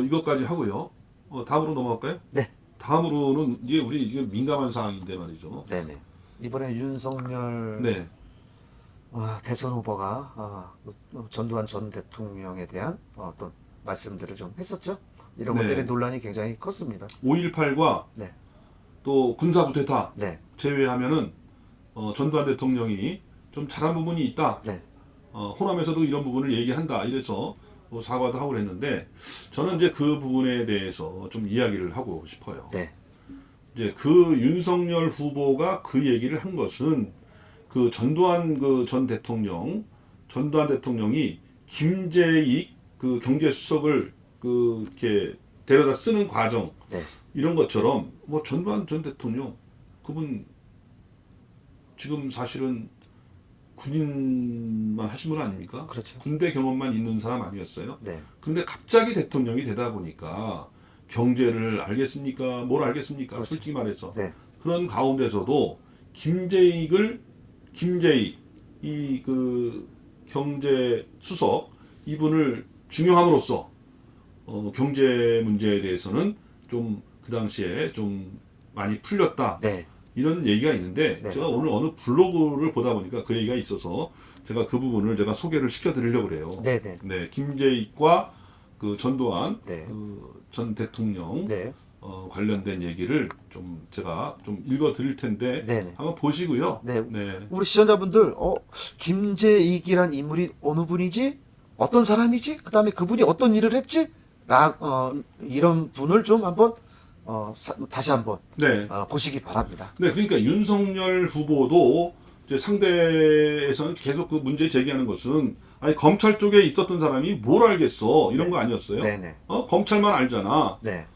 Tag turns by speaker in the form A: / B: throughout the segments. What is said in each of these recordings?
A: 이것까지 하고요. 다음으로 넘어갈까요?
B: 네.
A: 다음으로는 이게 우리 이게 민감한 사항인데 말이죠.
B: 네네. 이번에 윤석열
A: 네,
B: 대선 후보가 전두환 전 대통령에 대한 어떤 말씀들을 좀 했었죠. 이런
A: 네.
B: 것들의 논란이 굉장히 컸습니다.
A: 5.18과
B: 네.
A: 또 군사 쿠데타
B: 네.
A: 제외하면은 전두환 대통령이 좀 잘한 부분이 있다.
B: 네.
A: 호남에서도 이런 부분을 얘기한다. 이래서 사과도 하고 그랬는데 저는 이제 그 부분에 대해서 좀 이야기를 하고 싶어요.
B: 네.
A: 이제 그 윤석열 후보가 그 얘기를 한 것은 그 전두환 전 대통령이 김재익 그 경제수석을 이렇게 데려다 쓰는 과정
B: 네.
A: 이런 것처럼 뭐 전두환 전 대통령 그분 지금 사실은 군인만 하신 분 아닙니까?
B: 그렇죠.
A: 군대 경험만 있는 사람 아니었어요?
B: 네.
A: 그런데 갑자기 대통령이 되다 보니까 경제를 알겠습니까? 뭘 알겠습니까?
B: 그렇죠.
A: 솔직히 말해서.
B: 네.
A: 그런 가운데서도 김재익 이 그 경제 수석 이분을 중용함으로써 경제 문제에 대해서는 좀 그 당시에 좀 많이 풀렸다.
B: 네.
A: 이런 얘기가 있는데
B: 네.
A: 제가 오늘 어느 블로그를 보다 보니까 그 얘기가 있어서 제가 그 부분을 제가 소개를 시켜드리려고 그래요.
B: 네네.
A: 네, 김재익과 그 전두환
B: 네.
A: 전 대통령
B: 네.
A: 관련된 얘기를 좀 제가 좀 읽어드릴 텐데
B: 네네.
A: 한번 보시고요.
B: 네.
A: 네,
B: 우리 시청자분들, 김재익이란 인물이 어느 분이지? 어떤 사람이지? 그 다음에 그분이 어떤 일을 했지? 이런 분을 좀 한번, 다시 한번,
A: 네,
B: 보시기 바랍니다.
A: 네. 그러니까 윤석열 후보도 이제 상대에서는 계속 그 문제 제기하는 것은 아니 검찰 쪽에 있었던 사람이 뭘 알겠어 이런
B: 네.
A: 거 아니었어요?
B: 네네.
A: 검찰만 알잖아.
B: 네.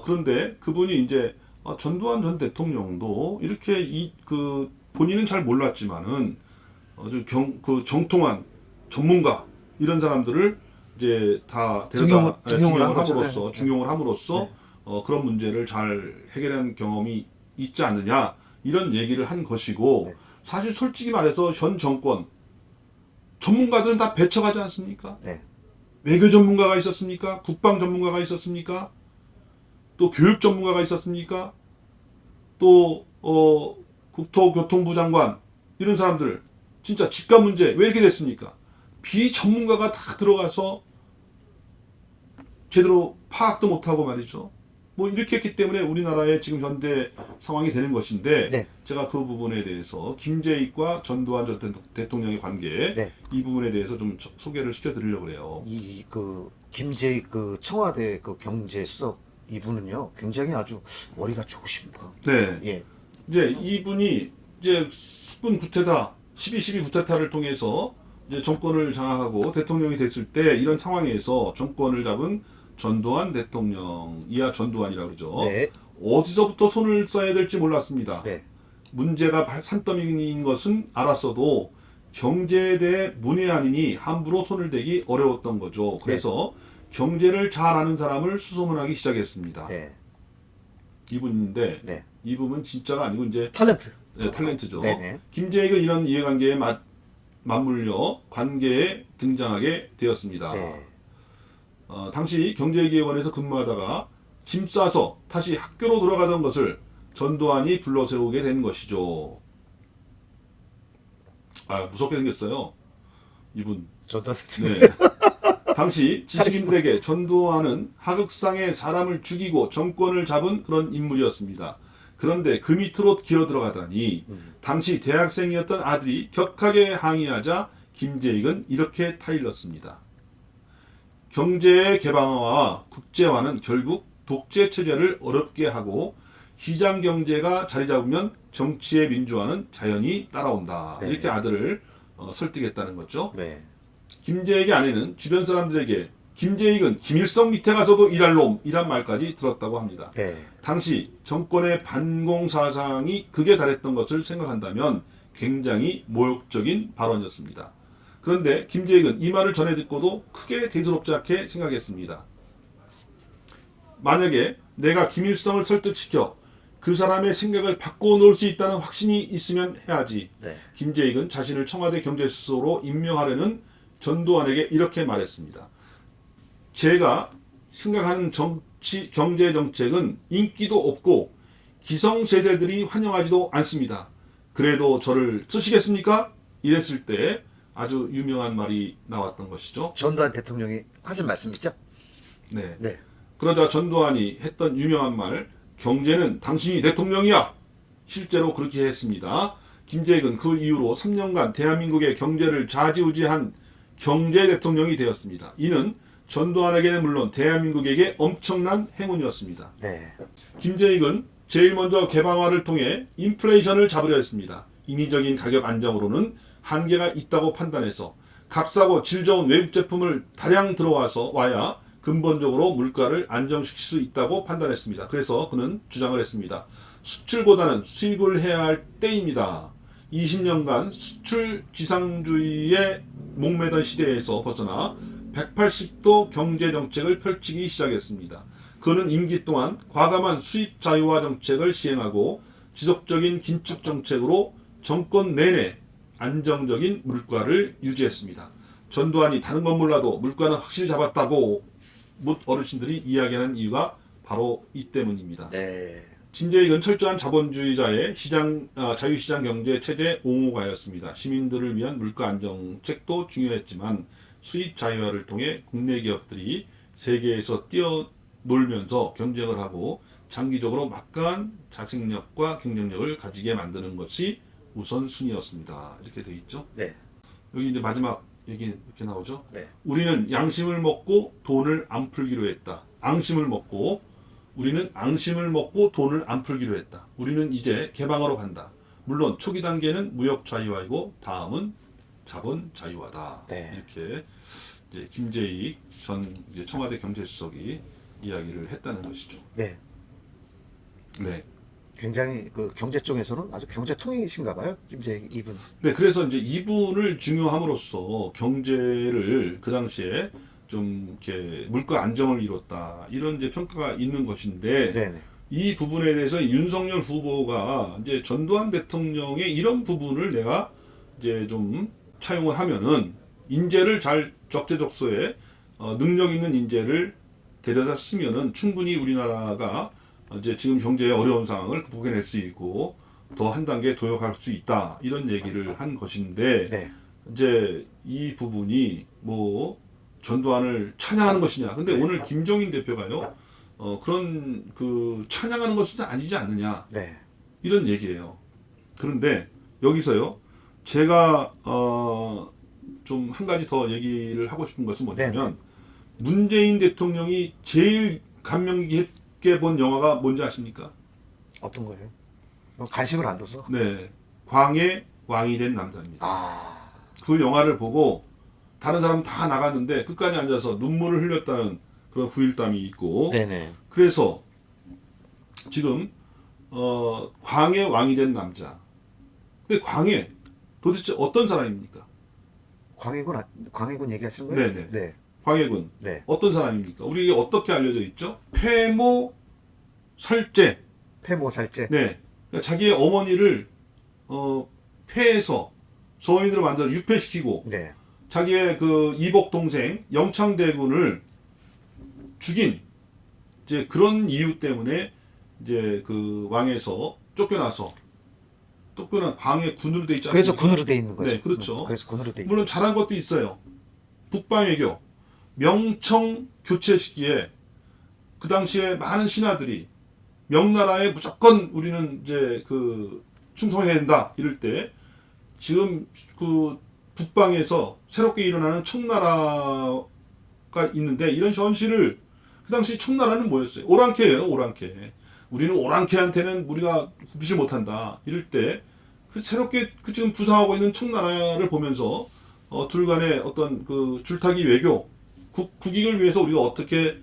A: 그런데 그분이 이제 전두환 전 대통령도 이렇게 본인은 잘 몰랐지만은 아주 그 정통한 전문가 이런 사람들을 이제 다 데려다
B: 중용을 한 거죠.
A: 함으로써
B: 네.
A: 중용을 함으로써
B: 네.
A: 그런 문제를 잘 해결한 경험이 있지 않느냐 이런 얘기를 한 것이고
B: 네.
A: 사실 솔직히 말해서 현 정권 전문가들은 다 배척하지 않습니까?
B: 네.
A: 외교 전문가가 있었습니까? 국방 전문가가 있었습니까? 또 교육 전문가가 있었습니까? 또 국토교통부 장관 이런 사람들 진짜 집값 문제 왜 이렇게 됐습니까? 비전문가가 다 들어가서 제대로 파악도 못하고 말이죠. 뭐 이렇게 했기 때문에 우리나라의 지금 현대 상황이 되는 것인데
B: 네.
A: 제가 그 부분에 대해서 김재익과 전두환 전 대통령의 관계
B: 네.
A: 이 부분에 대해서 좀 소개를 시켜드리려고 그래요.
B: 김재익 청와대 경제수석 이분은요, 굉장히 아주 머리가 좋으십니다.
A: 네.
B: 예.
A: 이제 이분이 이제 수군 구테타 12.12 구테타를 통해서 이제 정권을 장악하고 대통령이 됐을 때 이런 상황에서 정권을 잡은 전두환 대통령 이하 전두환이라고 그러죠.
B: 네.
A: 어디서부터 손을 써야 될지 몰랐습니다.
B: 네.
A: 문제가 산더미인 것은 알았어도 경제에 대해 문외한이니 함부로 손을 대기 어려웠던 거죠. 그래서 경제를 잘 아는 사람을 수소문하기 시작했습니다.
B: 네.
A: 이분인데
B: 네.
A: 이분은 진짜가 아니고 이제
B: 탤런트.
A: 탤런트죠.
B: 네네.
A: 김재익은 이런 이해관계에 맞물려 관계에 등장하게 되었습니다.
B: 네.
A: 당시 경제기획원에서 근무하다가 짐 싸서 다시 학교로 돌아가던 것을 전두환이 불러세우게 된 것이죠. 무섭게 생겼어요. 이분.
B: 저도
A: 네. 당시 지식인들에게 전두환은 하극상에 사람을 죽이고 정권을 잡은 그런 인물이었습니다. 그런데 그 밑으로 기어 들어가다니 당시 대학생이었던 아들이 격하게 항의하자 김재익은 이렇게 타일렀습니다. 경제의 개방화와 국제화는 결국 독재 체제를 어렵게 하고 시장 경제가 자리 잡으면 정치의 민주화는 자연히 따라온다.
B: 네.
A: 이렇게 아들을 설득했다는 거죠.
B: 네.
A: 김재익의 아내는 주변 사람들에게 김재익은 김일성 밑에 가서도 일할 놈이란 말까지 들었다고 합니다.
B: 네.
A: 당시 정권의 반공 사상이 극에 달했던 것을 생각한다면 굉장히 모욕적인 발언이었습니다. 그런데 김재익은 이 말을 전해 듣고도 크게 대수롭지 않게 생각했습니다. 만약에 내가 김일성을 설득시켜 그 사람의 생각을 바꿔놓을 수 있다는 확신이 있으면 해야지.
B: 네.
A: 김재익은 자신을 청와대 경제수석으로 임명하려는 전두환에게 이렇게 말했습니다. 제가 생각하는 정치 경제 정책은 인기도 없고 기성세대들이 환영하지도 않습니다. 그래도 저를 쓰시겠습니까? 이랬을 때 아주 유명한 말이 나왔던 것이죠.
B: 전두환 대통령이 하신 말씀이죠?
A: 네.
B: 네.
A: 그러자 전두환이 했던 유명한 말, 경제는 당신이 대통령이야. 실제로 그렇게 했습니다. 김재익은 그 이후로 3년간 대한민국의 경제를 좌지우지한 경제 대통령이 되었습니다. 이는 전두환에게는 물론 대한민국에게 엄청난 행운이었습니다.
B: 네.
A: 김재익은 제일 먼저 개방화를 통해 인플레이션을 잡으려 했습니다. 인위적인 가격 안정으로는 한계가 있다고 판단해서 값싸고 질 좋은 외국 제품을 다량 와야 근본적으로 물가를 안정시킬 수 있다고 판단했습니다. 그래서 그는 주장을 했습니다. 수출보다는 수입을 해야 할 때입니다. 20년간 수출 지상주의에 목매던 시대에서 벗어나 180도 경제 정책을 펼치기 시작했습니다. 그는 임기 동안 과감한 수입 자유화 정책을 시행하고 지속적인 긴축 정책으로 정권 내내 안정적인 물가를 유지했습니다. 전두환이 다른 건 몰라도 물가는 확실히 잡았다고 묻 어르신들이 이야기하는 이유가 바로 이 때문입니다.
B: 네.
A: 김재익은 철저한 자본주의자의 자유시장 경제 체제 옹호가였습니다. 시민들을 위한 물가 안정책도 중요했지만 수입 자유화를 통해 국내 기업들이 세계에서 뛰어놀면서 경쟁을 하고 장기적으로 막강한 자생력과 경쟁력을 가지게 만드는 것이 우선순위였습니다. 이렇게 돼 있죠.
B: 네.
A: 여기 이제 마지막 얘기 이렇게 나오죠.
B: 네.
A: 우리는 양심을 먹고 돈을 안 풀기로 했다. 우리는 앙심을 먹고 돈을 안 풀기로 했다. 우리는 이제 개방으로 간다. 물론 초기 단계는 무역 자유화이고 다음은 자본 자유화다.
B: 네.
A: 이렇게 이제 김재익 전 이제 청와대 경제수석이 이야기를 했다는 것이죠.
B: 네.
A: 네.
B: 굉장히 그 경제 쪽에서는 아주 경제통이신가 봐요. 김재익 이분.
A: 네, 그래서 이제 이분을 중요함으로써 경제를 그 당시에 좀 이렇게 물가 안정을 이뤘다 이런 이제 평가가 있는 것인데
B: 네.
A: 이 부분에 대해서 윤석열 후보가 이제 전두환 대통령의 이런 부분을 내가 이제 좀 차용을 하면은 인재를 잘 적재적소에 능력 있는 인재를 데려다 쓰면은 충분히 우리나라가 이제 지금 경제의 어려운 상황을 극복해낼 수 있고 더 한 단계 도약할 수 있다 이런 얘기를 한 것인데
B: 네.
A: 이제 이 부분이 뭐 전두환을 찬양하는 것이냐? 근데 오늘 김종인 대표가요 그런 그 찬양하는 것은 아니지 않느냐
B: 네.
A: 이런 얘기예요. 그런데 여기서요 제가 좀 한 가지 더 얘기를 하고 싶은 것은 뭐냐면 문재인 대통령이 제일 감명 깊게 본 영화가 뭔지 아십니까?
B: 어떤 거예요? 관심을 안 둬서.
A: 네, 광해 왕이 된 남자입니다.
B: 아.
A: 그 영화를 보고 다른 사람 다 나갔는데 끝까지 앉아서 눈물을 흘렸다는 그런 후일담이 있고
B: 네네.
A: 그래서 지금 광해 왕이 된 남자. 근데 광해 도대체 어떤 사람입니까?
B: 광해군 얘기하시는 거예요?
A: 네네.
B: 네.
A: 광해군
B: 네.
A: 어떤 사람입니까? 우리에게 어떻게 알려져 있죠? 폐모 살제.
B: 폐모살제.
A: 네. 그러니까 자기의 어머니를 폐해서 서민으로 만들어 유폐시키고
B: 네.
A: 자기의 그 이복 동생 영창대군을 죽인 이제 그런 이유 때문에 이제 그 왕에서 쫓겨난 광해 군으로 돼 있지 않습니까?
B: 그래서 군으로 돼 있는 거죠.
A: 네, 그렇죠.
B: 그래서 군으로 돼 있는
A: 물론 잘한 것도 있어요. 북방외교 명청 교체 시기에 그 당시에 많은 신하들이 명나라에 무조건 우리는 이제 그 충성해야 된다 이럴 때 지금 그 북방에서 새롭게 일어나는 청나라가 있는데 이런 현실을 그 당시 청나라는 뭐였어요? 오랑캐예요, 오랑캐. 우리는 오랑캐한테는 우리가 굽히지 못한다. 이럴 때 그 새롭게 그 지금 부상하고 있는 청나라를 보면서 둘 간의 어떤 그 줄타기 외교, 국익을 위해서 우리가 어떻게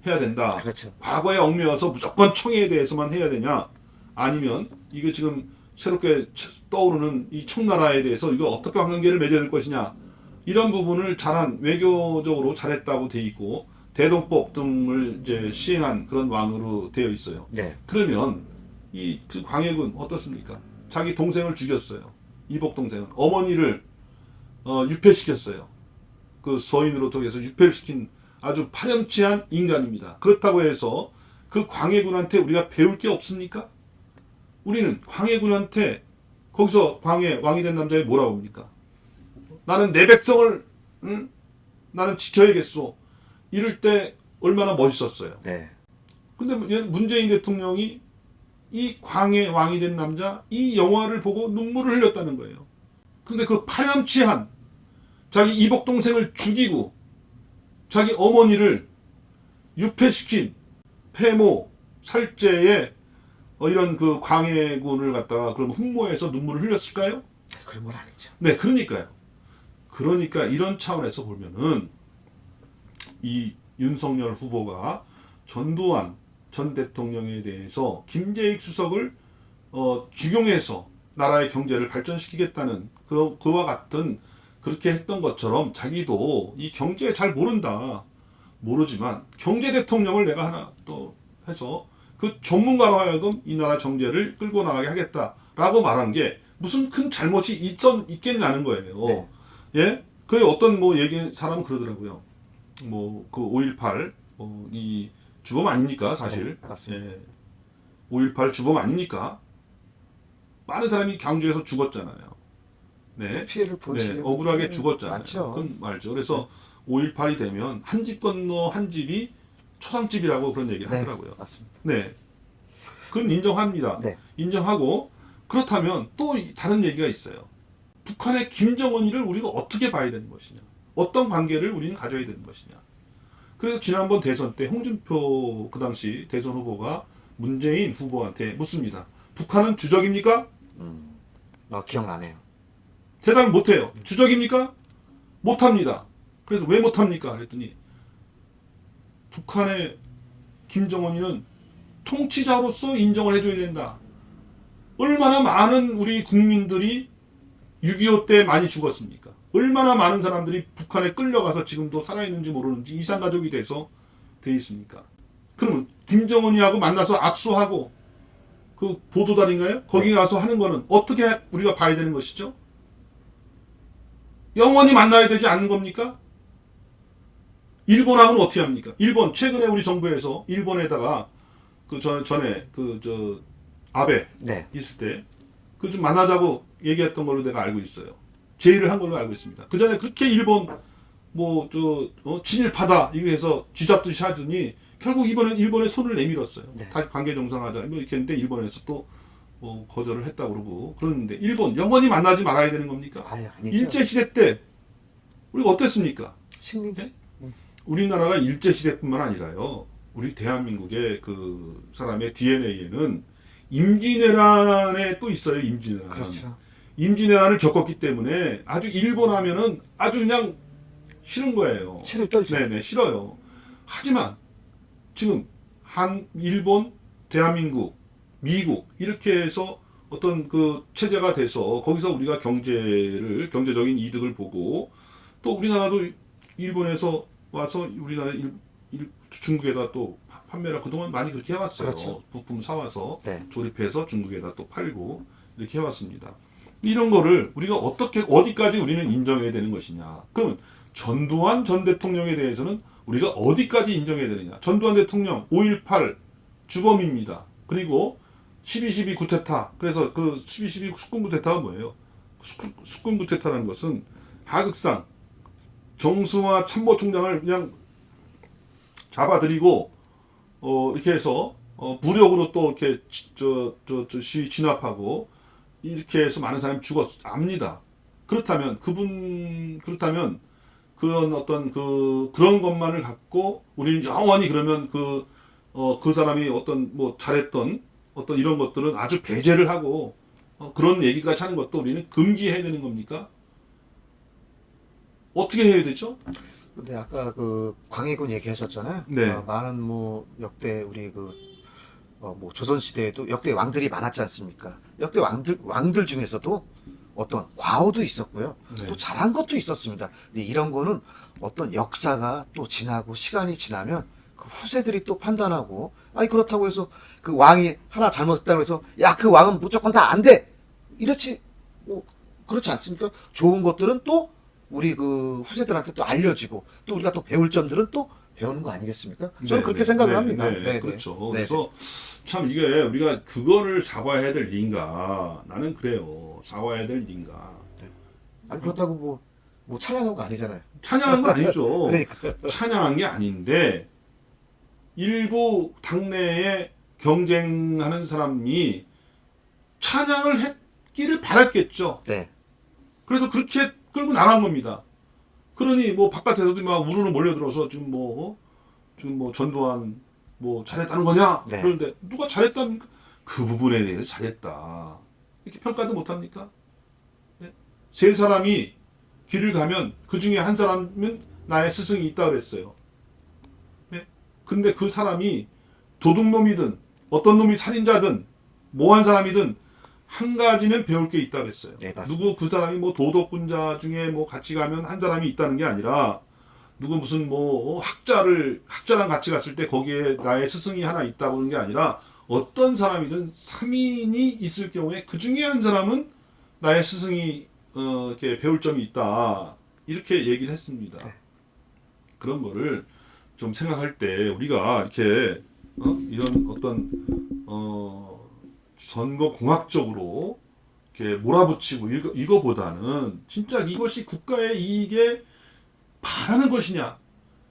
A: 해야 된다.
B: 그렇죠.
A: 과거에 얽매여서 무조건 청해에 대해서만 해야 되냐? 아니면 이게 지금 새롭게 떠오르는 이 청나라에 대해서 이거 어떻게 관계를 맺어야 될 것이냐? 이런 부분을 잘한 외교적으로 잘했다고 돼 있고 대동법 등을 이제 시행한 그런 왕으로 되어 있어요.
B: 네.
A: 그러면 이 그 광해군 어떻습니까? 자기 동생을 죽였어요. 이복 동생은 어머니를 유폐시켰어요. 그 서인으로 통해서 유폐를 시킨 아주 파렴치한 인간입니다. 그렇다고 해서 그 광해군한테 우리가 배울 게 없습니까? 우리는 광해군한테 거기서 광해 왕이 된 남자에 뭐라고 합니까? 나는 내 백성을 나는 지켜야겠소. 이럴 때 얼마나 멋있었어요.
B: 네.
A: 근데 문재인 대통령이 이 광해 왕이 된 남자 이 영화를 보고 눈물을 흘렸다는 거예요. 그런데 그 파렴치한 자기 이복 동생을 죽이고 자기 어머니를 유폐시킨 폐모 살제의 이런 그 광해군을 갖다가 그럼 흠모해서 눈물을 흘렸을까요?
B: 그런 건 아니죠.
A: 네, 그러니까요. 그러니까 이런 차원에서 보면은 이 윤석열 후보가 전두환 전 대통령에 대해서 김재익 수석을 죽용해서 나라의 경제를 발전시키겠다는 그와 같은 그렇게 했던 것처럼 자기도 이 경제 잘 모르지만 경제 대통령을 내가 하나 또 해서 그 전문가로 하여금 이 나라 경제를 끌고 나가게 하겠다라고 말한 게 무슨 큰 잘못이 있겠냐는 거예요.
B: 네.
A: 예? 그 어떤 뭐 사람은 그러더라고요. 뭐 그 5.18 이 주범 아닙니까 사실?
B: 네, 맞습니다.
A: 예. 5.18 주범 아닙니까? 많은 사람이 강주에서 죽었잖아요. 네.
B: 피해를 보시는
A: 네, 억울하게 죽었잖아요.
B: 많죠.
A: 그건 말죠. 그래서 5.18이 되면 한 집 건너 한 집이 초상집이라고 그런 얘기를
B: 네,
A: 하더라고요.
B: 맞습니다.
A: 네. 그건 인정합니다.
B: 네.
A: 인정하고 그렇다면 또 다른 얘기가 있어요. 북한의 김정은이를 우리가 어떻게 봐야 되는 것이냐. 어떤 관계를 우리는 가져야 되는 것이냐. 그래서 지난번 대선 때 홍준표 그 당시 대선 후보가 문재인 후보한테 묻습니다. 북한은 주적입니까?
B: 기억나네요.
A: 대답을 못해요. 주적입니까? 못합니다. 그래서 왜 못합니까? 그랬더니 북한의 김정은이는 통치자로서 인정을 해줘야 된다. 얼마나 많은 우리 국민들이 6.25 때 많이 죽었습니까? 얼마나 많은 사람들이 북한에 끌려가서 지금도 살아있는지 모르는지 이산가족이 돼서 돼 있습니까? 그러면 김정은이하고 만나서 악수하고 그 보도단인가요? 거기 가서 하는 거는 어떻게 우리가 봐야 되는 것이죠? 영원히 만나야 되지 않는 겁니까? 일본하고는 어떻게 합니까? 일본 최근에 우리 정부에서 일본에다가 그 전에 아베
B: 네.
A: 있을 때 그 좀 만나자고 얘기했던 걸로 내가 알고 있어요. 제의를 한 걸로 알고 있습니다. 그 전에 그렇게 일본 친일파다 이거 해서 쥐잡듯이 하더니 결국 이번엔 일본에 손을 내밀었어요.
B: 네.
A: 다시 관계 정상하자 뭐 이렇게 했는데 일본에서 또 거절을 했다고 그러고 그러는데 일본 영원히 만나지 말아야 되는 겁니까?
B: 아예 아니죠.
A: 일제시대 때 우리가 어땠습니까?
B: 식민지?
A: 우리나라가 일제시대뿐만 아니라요. 우리 대한민국의 그 사람의 DNA에는 임진왜란에 또 있어요. 임진왜란.
B: 그렇죠.
A: 임진왜란을 겪었기 때문에 아주 일본 하면은 아주 그냥 싫은 거예요.
B: 치를 떨죠.
A: 네네 싫어요. 하지만 지금 일본, 대한민국, 미국 이렇게 해서 어떤 그 체제가 돼서 거기서 우리가 경제적인 이득을 보고 또 우리나라도 일본에서 와서 우리나라 중국에다 또 판매를 그동안 많이 그렇게 해왔어요.
B: 그렇죠.
A: 부품 사와서
B: 네.
A: 조립해서 중국에다 또 팔고 이렇게 해왔습니다. 이런 거를 우리가 어디까지 우리는 인정해야 되는 것이냐. 그러면 전두환 전 대통령에 대해서는 우리가 어디까지 인정해야 되느냐. 전두환 대통령 5.18 주범입니다. 그리고 12.12 구테타. 그래서 그 12.12 숙군 구테타가 뭐예요? 숙군 구테타라는 것은 하극상 정수와 참모총장을 그냥 잡아들이고 이렇게 해서 무력으로 또 이렇게 시위 진압하고 이렇게 해서 많은 사람이 압니다. 그렇다면 그런 어떤 그런 것만을 갖고 우리는 영원히 그러면 그 사람이 어떤 뭐 잘했던 어떤 이런 것들은 아주 배제를 하고 그런 얘기까지 하는 것도 우리는 금기해야 되는 겁니까? 어떻게 해야 되죠?
B: 근데 아까 그 광해군 얘기하셨잖아요.
A: 네.
B: 많은 뭐 역대 우리 뭐 조선 시대에도 역대 왕들이 많았지 않습니까? 역대 왕들 중에서도 어떤 과오도 있었고요.
A: 네.
B: 또 잘한 것도 있었습니다. 근데 이런 거는 어떤 역사가 또 지나고 시간이 지나면 그 후세들이 또 판단하고 아니 그렇다고 해서 그 왕이 하나 잘못했다고 해서 야 그 왕은 무조건 다 안 돼. 이렇지 뭐 그렇지 않습니까? 좋은 것들은 또 우리 그 후세들한테 또 알려지고 또 우리가 또 배울 점들은 또 배우는 거 아니겠습니까? 저는 그렇게
A: 네,
B: 생각을
A: 네,
B: 합니다.
A: 네,
B: 네,
A: 그렇죠.
B: 네.
A: 그래서 참 이게 우리가 그거를 사과해야 될 일인가? 나는 그래요. 사과해야 될 일인가?
B: 아니, 그렇다고 뭐 찬양한 거 아니잖아요.
A: 찬양한 건 아니죠.
B: 그러니까.
A: 찬양한 게 아닌데 일부 당내에 경쟁하는 사람이 찬양을 했기를 바랐겠죠.
B: 네.
A: 그래서 그렇게 끌고 나간 겁니다. 그러니 뭐 바깥에서도 막 우르르 몰려들어서 지금 뭐 전두환 뭐 잘했다는 거냐?
B: 네.
A: 그런데 누가 잘했답니까? 그 부분에 대해서 잘했다. 이렇게 평가도 못 합니까? 네? 세 사람이 길을 가면 그 중에 한 사람은 나의 스승이 있다 그랬어요. 네? 근데 그 사람이 도둑놈이든 어떤 놈이 살인자든 뭐한 사람이든 한 가지는 배울 게 있다 그랬어요.
B: 네, 맞습니다.
A: 누구 그 사람이 뭐 도덕군자 중에 뭐 같이 가면 한 사람이 있다는 게 아니라 누구 무슨 뭐 학자랑 같이 갔을 때 거기에 나의 스승이 하나 있다고 하는 게 아니라 어떤 사람이든 3인이 있을 경우에 그 중에 한 사람은 나의 스승이 이렇게 배울 점이 있다. 이렇게 얘기를 했습니다.
B: 네.
A: 그런 거를 좀 생각할 때 우리가 이렇게 이런 어떤 선거 공학적으로 이렇게 몰아붙이고 이거보다는 진짜 이것이 국가의 이익에 반하는 것이냐.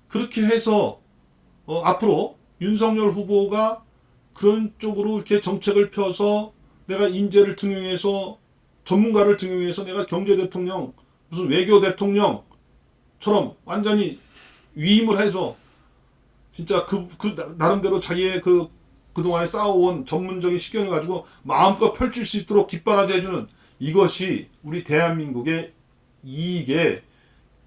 A: 그렇게 해서 앞으로 윤석열 후보가 그런 쪽으로 이렇게 정책을 펴서 내가 인재를 등용해서 전문가를 등용해서 내가 경제 대통령 무슨 외교 대통령처럼 완전히 위임을 해서 진짜 그 나름대로 자기의 그동안에 쌓아온 전문적인 식견을 가지고 마음껏 펼칠 수 있도록 뒷바라지 해주는 이것이 우리 대한민국의 이익에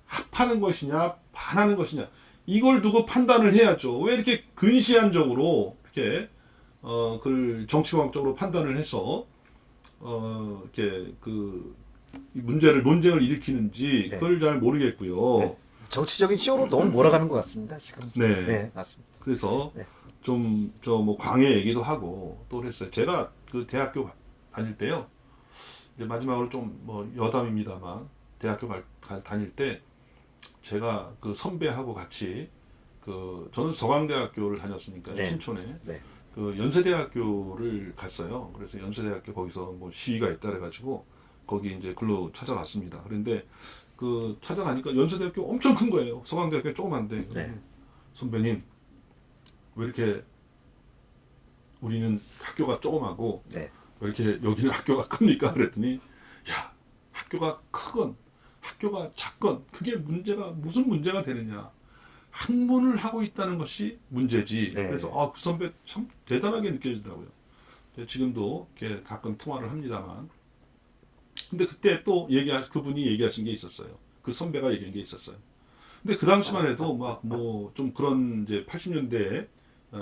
A: 합하는 것이냐 반하는 것이냐 이걸 두고 판단을 해야죠. 왜 이렇게 근시안적으로 이렇게 그걸 정치공학적으로 판단을 해서 이렇게 문제를 논쟁을 일으키는지
B: 네.
A: 그걸 잘 모르겠고요.
B: 네. 정치적인 쇼로 너무 몰아가는 것 같습니다. 지금.
A: 네.
B: 네, 맞습니다.
A: 그래서
B: 네.
A: 좀 뭐 광해 얘기도 하고 또 그랬어요. 제가 그 대학교 다닐 때요. 이제 마지막으로 좀 뭐 여담입니다만 대학교 다닐 때 제가 그 선배하고 같이 저는 서강대학교를 다녔으니까
B: 네.
A: 신촌에
B: 네.
A: 그 연세대학교를 갔어요. 그래서 연세대학교 거기서 뭐 시위가 있다 그래가지고 거기 이제 글로 찾아갔습니다. 그런데 찾아가니까 연세대학교 엄청 큰 거예요. 서강대학교 조그만데
B: 네.
A: 선배님 왜 이렇게 우리는 학교가 조그마고
B: 네.
A: 왜 이렇게 여기는 학교가 큽니까? 그랬더니 야 학교가 크건 학교가 작건 그게 무슨 문제가 되느냐. 학문을 하고 있다는 것이 문제지.
B: 네.
A: 그래서 그 선배 참 대단하게 느껴지더라고요. 지금도 이렇게 가끔 통화를 합니다만. 근데 그때 또 그분이 얘기하신 게 있었어요. 그 선배가 얘기한 게 있었어요. 근데 그 당시만 해도 막 뭐 좀 그런 이제 80년대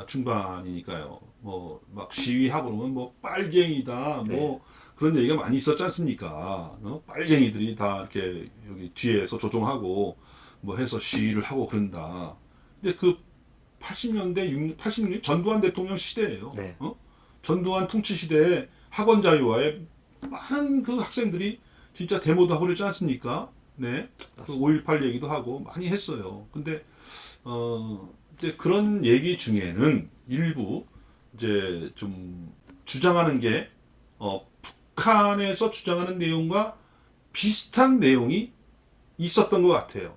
A: 중반이니까요. 뭐 막 시위하고 그러면 뭐 빨갱이다 뭐 그런 얘기가 많이 있었지 않습니까? 빨갱이들이 다 이렇게 여기 뒤에서 조종하고 뭐 해서 시위를 하고 그런다. 근데 그 86년 전두환 대통령 시대예요.
B: 네.
A: 전두환 통치 시대에 학원 자유화에 많은 그 학생들이 진짜 데모도 하고 그러지 않습니까? 네. 그 5.18 얘기도 하고 많이 했어요. 근데 이제 그런 얘기 중에는 일부 이제 좀 주장하는 게 북한에서 주장하는 내용과 비슷한 내용이 있었던 것 같아요.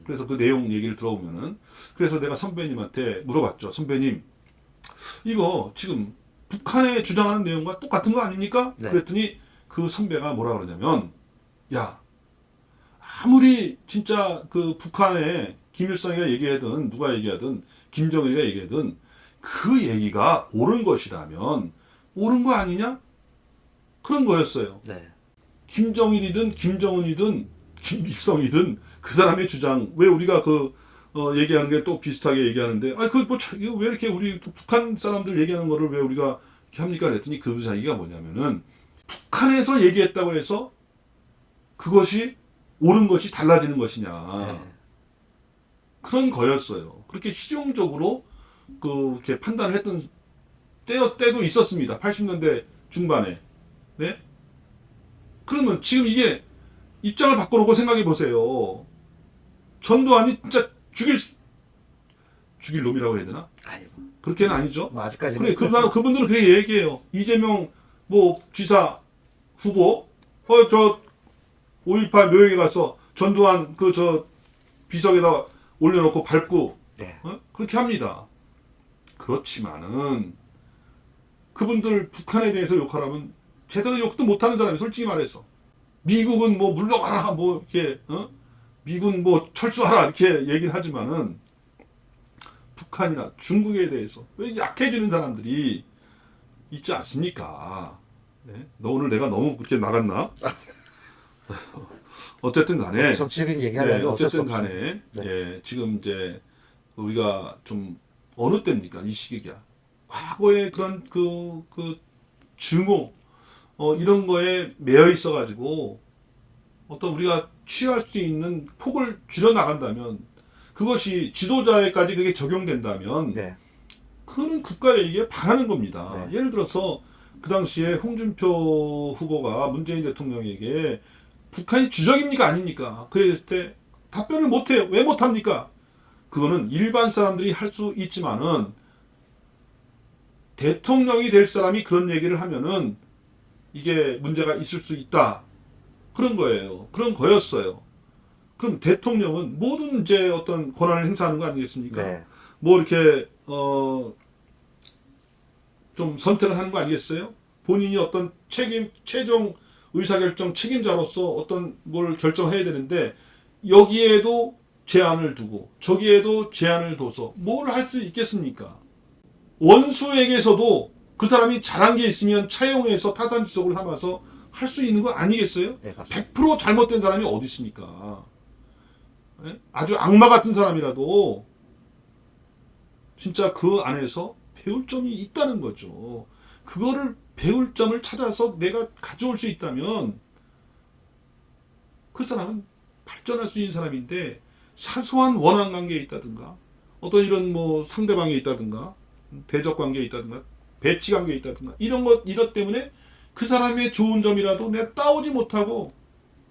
A: 그래서 그 내용 얘기를 들어보면은 그래서 내가 선배님한테 물어봤죠. 선배님 이거 지금 북한에 주장하는 내용과 똑같은 거 아닙니까?
B: 네.
A: 그랬더니 그 선배가 뭐라 그러냐면 야 아무리 진짜 그 북한에 김일성이가 얘기하든 누가 얘기하든 김정일이가 얘기하든 그 얘기가 옳은 것이라면 옳은 거 아니냐? 그런 거였어요.
B: 네.
A: 김정일이든 김정은이든 김일성이든 그 사람의 주장 왜 우리가 얘기하는 게 또 비슷하게 얘기하는데 왜 이렇게 우리 또 북한 사람들 얘기하는 거를 왜 우리가 이렇게 합니까? 그랬더니 그 얘기가 뭐냐면은 북한에서 얘기했다고 해서 그것이 옳은 것이 달라지는 것이냐.
B: 네.
A: 그런 거였어요. 그렇게 실용적으로 이렇게 판단을 했던 때도 있었습니다. 80년대 중반에. 네? 그러면 지금 이게 입장을 바꿔놓고 생각해 보세요. 전두환이 진짜 죽일 놈이라고 해야 되나?
B: 아니고
A: 그렇게는 아니죠.
B: 뭐 아직까지는
A: 그래 그분들은 그렇게 얘기해요. 이재명 뭐 지사 후보 저 5.18 묘역에 가서 전두환 그 저 비석에다 올려놓고 밟고
B: 네.
A: 그렇게 합니다. 그렇지만은 그분들 북한에 대해서 욕하라면 제대로 욕도 못하는 사람이 솔직히 말해서 미국은 뭐 물러가라 뭐 이렇게 미군 뭐 철수하라 이렇게 얘기를 하지만은 북한이나 중국에 대해서 왜 약해지는 사람들이 있지 않습니까? 네? 너 오늘 내가 너무 그렇게 나갔나? 어쨌든 간에
B: 정치적인 얘기하려면 어쩔 수
A: 어쨌든
B: 없어요.
A: 간에
B: 네.
A: 예, 지금 이제 우리가 좀 어느 때입니까? 이 시기야. 과거에 그런 그 증오 이런 거에 매여 있어 가지고 어떤 우리가 취할 수 있는 폭을 줄여 나간다면 그것이 지도자에까지 그게 적용된다면
B: 네.
A: 그는 국가에 이게 바라는 겁니다.
B: 네.
A: 예를 들어서 그 당시에 홍준표 후보가 문재인 대통령에게 북한이 주적입니까 아닙니까? 그랬을 때 답변을 못해요. 왜 못합니까? 그거는 일반 사람들이 할 수 있지만은 대통령이 될 사람이 그런 얘기를 하면은 이게 문제가 있을 수 있다. 그런 거예요. 그런 거였어요. 그럼 대통령은 모든 이제 어떤 권한을 행사하는 거 아니겠습니까?
B: 네.
A: 뭐 이렇게 좀 선택을 하는 거 아니겠어요? 본인이 어떤 최종 의사결정 책임자로서 어떤 뭘 결정해야 되는데 여기에도 제한을 두고 저기에도 제한을 둬서 뭘 할 수 있겠습니까? 원수에게서도 그 사람이 잘한 게 있으면 차용해서 타산지석을 삼아서 할 수 있는 거 아니겠어요?
B: 네, 맞습니다.
A: 100% 잘못된 사람이 어디 있습니까? 예? 아주 악마 같은 사람이라도 진짜 그 안에서 배울 점이 있다는 거죠. 그거를 배울 점을 찾아서 내가 가져올 수 있다면 그 사람은 발전할 수 있는 사람인데 사소한 원한 관계에 있다든가 어떤 이런 뭐 상대방에 있다든가 대적 관계에 있다든가 배치 관계에 있다든가 이런 때문에 그 사람의 좋은 점이라도 내가 따오지 못하고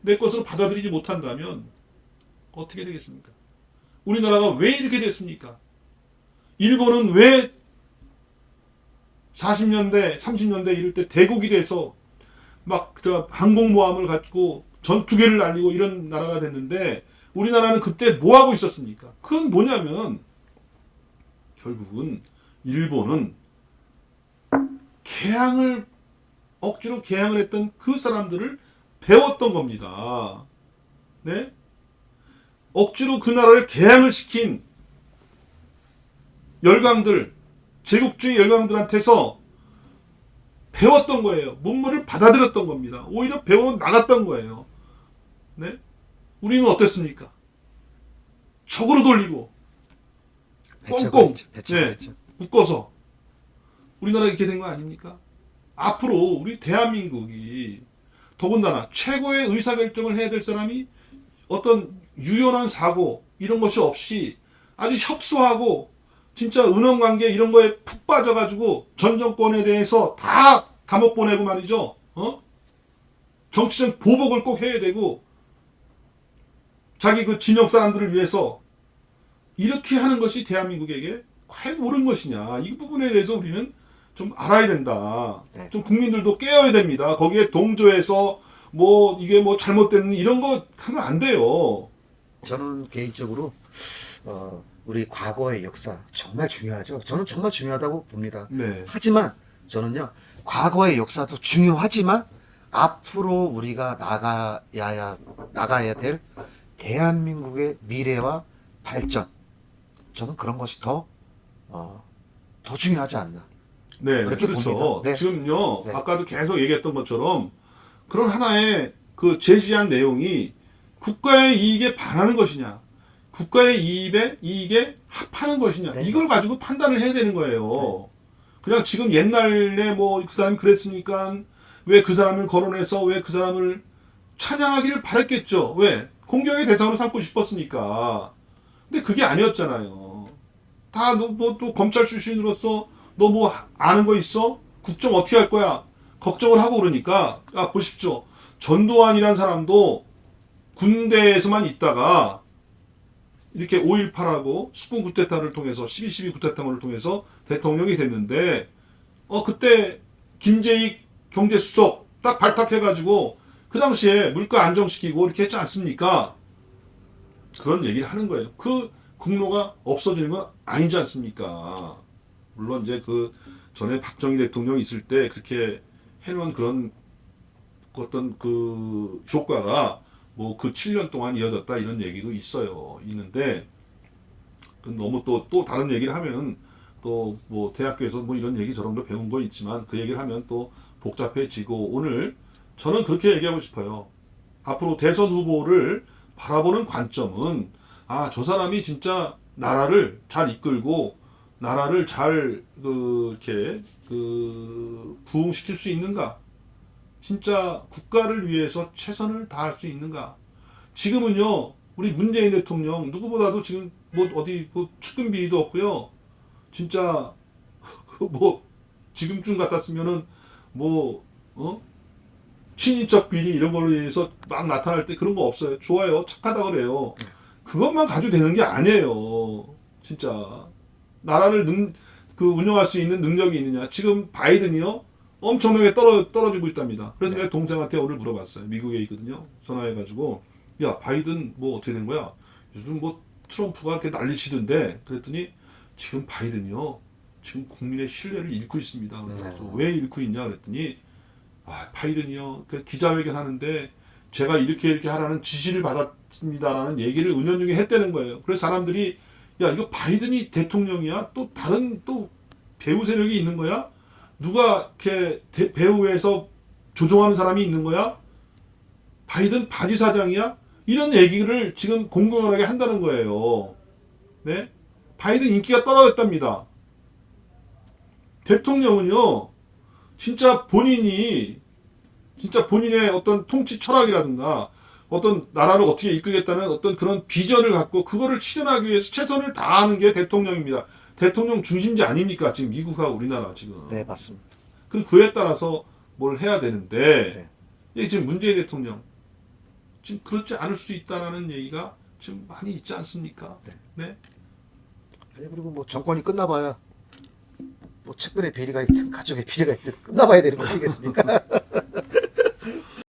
A: 내 것으로 받아들이지 못한다면 어떻게 되겠습니까? 우리나라가 왜 이렇게 됐습니까? 일본은 왜 40년대, 30년대 이럴 때 대국이 돼서 막 항공모함을 갖고 전투기를 날리고 이런 나라가 됐는데 우리나라는 그때 뭐 하고 있었습니까? 그건 뭐냐면 결국은 일본은 억지로 개항을 했던 그 사람들을 배웠던 겁니다. 네? 억지로 그 나라를 개항을 시킨 열강들, 제국주의 열강들한테서 배웠던 거예요. 문물을 받아들였던 겁니다. 오히려 배우러 나갔던 거예요. 네? 우리는 어땠습니까? 적으로 돌리고 꽁꽁
B: 배척했죠.
A: 묶어서 우리나라 이렇게 된 거 아닙니까? 앞으로 우리 대한민국이 더군다나 최고의 의사결정을 해야 될 사람이 어떤 유연한 사고 이런 것이 없이 아주 협소하고 진짜 은원관계 이런 거에 푹 빠져가지고 전 정권에 대해서 다 감옥 보내고 말이죠. 정치적 보복을 꼭 해야 되고 자기 그 진영 사람들을 위해서 이렇게 하는 것이 대한민국에게 과연 옳은 것이냐. 이 부분에 대해서 우리는 좀 알아야 된다.
B: 네.
A: 좀 국민들도 깨어야 됩니다. 거기에 동조해서 뭐 이게 뭐 잘못된 이런 거 하면 안 돼요.
B: 저는 개인적으로 우리 과거의 역사 정말 중요하죠. 저는 정말 중요하다고 봅니다.
A: 네.
B: 하지만 저는요, 과거의 역사도 중요하지만 앞으로 우리가 나가야 될 대한민국의 미래와 발전, 저는 그런 것이 더 중요하지 않나.
A: 네,
B: 그렇게
A: 그렇죠.
B: 봅니다. 네.
A: 지금요,
B: 네.
A: 아까도 계속 얘기했던 것처럼 그런 하나의 그 제시한 내용이 국가의 이익에 반하는 것이냐, 국가의 이익에 합하는 것이냐,
B: 네,
A: 이걸
B: 맞습니다.
A: 가지고 판단을 해야 되는 거예요. 그냥 지금 옛날에 뭐 그 사람이 그랬으니까 왜 그 사람을 거론해서 왜 그 사람을 찬양하기를 바랬겠죠. 왜? 공경의 대상으로 삼고 싶었으니까. 근데 그게 아니었잖아요. 다 너 뭐 또 검찰 출신으로서 너 뭐 아는 거 있어? 국정 어떻게 할 거야? 걱정을 하고 그러니까 보십시오. 전두환이라는 사람도 군대에서만 있다가 이렇게 5.18하고 숙군 쿠데타를 통해서 12.12 쿠데타를 통해서 대통령이 됐는데 그때 김재익 경제수석 딱 발탁해가지고 그 당시에 물가 안정시키고 이렇게 했지 않습니까? 그런 얘기를 하는 거예요. 그 공로가 없어지는 건 아니지 않습니까? 물론 이제 그 전에 박정희 대통령이 있을 때 그렇게 해놓은 그런 어떤 그 효과가 뭐 그 7년 동안 이어졌다 이런 얘기도 있는데 너무 또 다른 얘기를 하면 또 뭐 대학교에서 뭐 이런 얘기 저런 거 배운 거 있지만 그 얘기를 하면 또 복잡해지고 오늘 저는 그렇게 얘기하고 싶어요. 앞으로 대선 후보를 바라보는 관점은 저 사람이 진짜 나라를 잘 이끌고 나라를 잘 이렇게 부흥시킬 수 있는가? 진짜 국가를 위해서 최선을 다할 수 있는가? 지금은요, 우리 문재인 대통령 누구보다도 지금 뭐 어디 뭐 측근 비리도 없고요. 진짜 뭐 지금쯤 같았으면은 뭐 친인척 비리 이런 걸로 인해서 막 나타날 때 그런 거 없어요. 좋아요, 착하다 그래요. 그것만 가지고 되는 게 아니에요. 진짜 나라를 운영할 수 있는 능력이 있느냐? 지금 바이든이요. 엄청나게 떨어지고 있답니다. 그래서 내가 동생한테 오늘 물어봤어요. 미국에 있거든요. 전화해가지고 야 바이든 뭐 어떻게 된 거야? 요즘 뭐 트럼프가 이렇게 난리치던데 그랬더니 지금 바이든이요. 지금 국민의 신뢰를 잃고 있습니다. 그래서 왜 잃고 있냐 그랬더니 바이든이요. 그 기자회견 하는데 제가 이렇게 하라는 지시를 받았습니다라는 얘기를 은연중에 했다는 거예요. 그래서 사람들이 야 이거 바이든이 대통령이야? 또 다른 또 배후 세력이 있는 거야? 누가 이렇게 배후에서 조종하는 사람이 있는 거야? 바이든 바지 사장이야? 이런 얘기를 지금 공공연하게 한다는 거예요. 네? 바이든 인기가 떨어졌답니다. 대통령은요, 진짜 본인의 어떤 통치 철학이라든가 어떤 나라를 어떻게 이끌겠다는 어떤 그런 비전을 갖고 그거를 실현하기 위해서 최선을 다하는 게 대통령입니다. 대통령 중심지 아닙니까? 지금 미국하고 우리나라 지금.
B: 네, 맞습니다.
A: 그럼 그에 따라서 뭘 해야 되는데 지금 문재인 대통령 지금 그렇지 않을 수 있다라는 얘기가 지금 많이 있지 않습니까? 네.
B: 아니, 그리고 뭐 정권이 끝나봐야 뭐 측근의 비리가 있든 가족의 비리가 있든 끝나봐야 되는 거 아니겠습니까?